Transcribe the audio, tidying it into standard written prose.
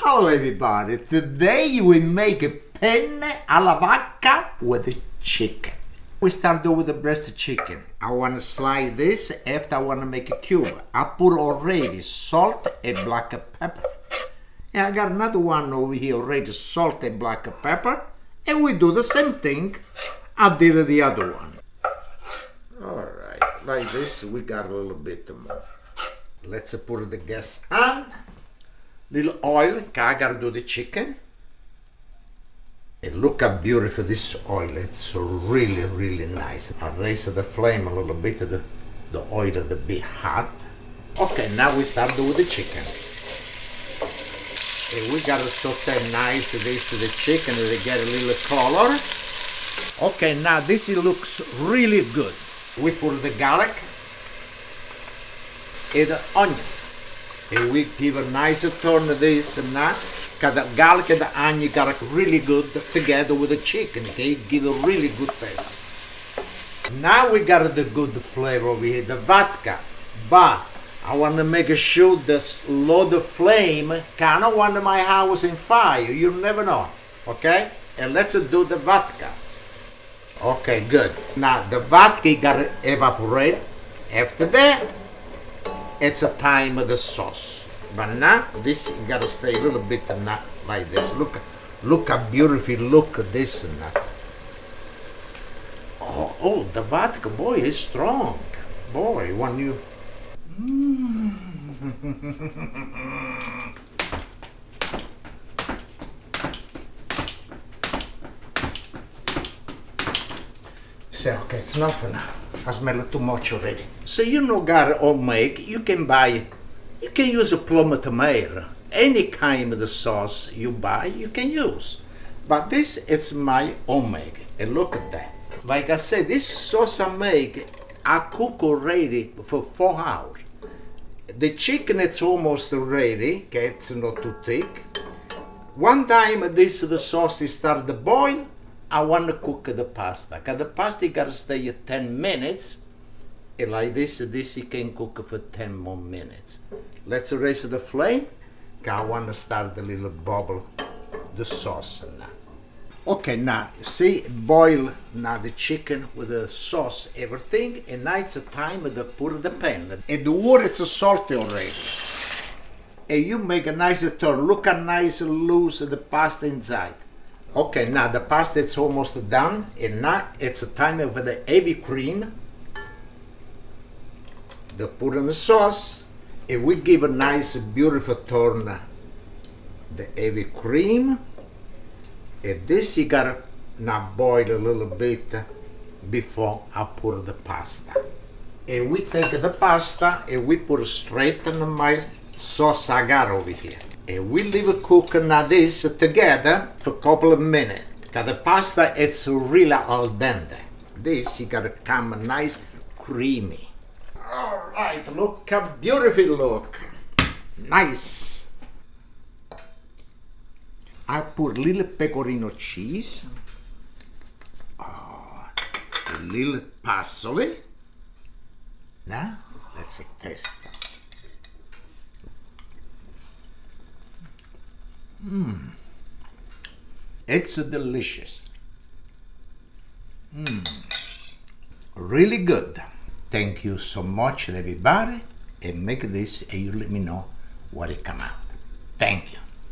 Hello everybody, today we make a penne alla vodka with chicken. We start with the breast chicken. I want to slice this after I want to make a cube. I put already salt and black pepper. And I got another one over here already, salt and black pepper. And we do the same thing I did the other one. Alright, like this we got a little bit more. Let's put the gas on. Little oil, I gotta do the chicken. And look how beautiful this oil, it's really, really nice. I raise the flame a little bit, the oil to be hot. Okay, now we start doing the chicken. And we gotta saute nice the chicken to get a little color. Okay, now this looks really good. We put the garlic and the onion. And we give a nice turn to this now, because the garlic and the onion got really good together with the chicken, okay? Give a really good taste. Now we got the good flavor over here, the vodka. But I want to make sure this low the flame, kind of want my house in fire, you never know, okay? And let's do the vodka. Okay, good. Now the vodka got to evaporate. After that, it's a time of the sauce. But now this you gotta stay a little bit not like this. Look how beautiful look at this now. Oh, the vodka, boy, is strong. Boy, when you say, okay, it's enough for now. I smell it too much already. So you know, got homemade, you can use a plum tomato. Any kind of the sauce you buy, you can use. But this, it's my homemade. And look at that. Like I said, this sauce I make, I cook already for 4 hours. The chicken, it's almost ready, okay, it's not too thick. One time the sauce started to boil, I want to cook the pasta. Because the pasta got to stay 10 minutes. And like this you can cook for 10 more minutes. Let's raise the flame. I want to start a little bubble, the sauce now. Okay, now, see, boil now the chicken with the sauce, everything. And now it's time to put the pan. And the water, it's salty already. And you make a nice turn. Look how nice loose the pasta inside. Okay, now the pasta it's almost done, and now it's time for the heavy cream. They put in the sauce, and we give a nice, beautiful turn. The heavy cream, and this you gotta now boil a little bit before I put the pasta. And we take the pasta and we put it straight in my sauce I got over here. And we leave it cooking now this together for a couple of minutes. Because the pasta, it's really al dente. This, you gotta come nice, creamy. All right, look how beautiful look. Nice. I put little pecorino cheese. Oh, a little parsley. Now, let's taste. It's delicious. Really good. Thank you so much, everybody, and make this and you let me know what it come out. Thank you.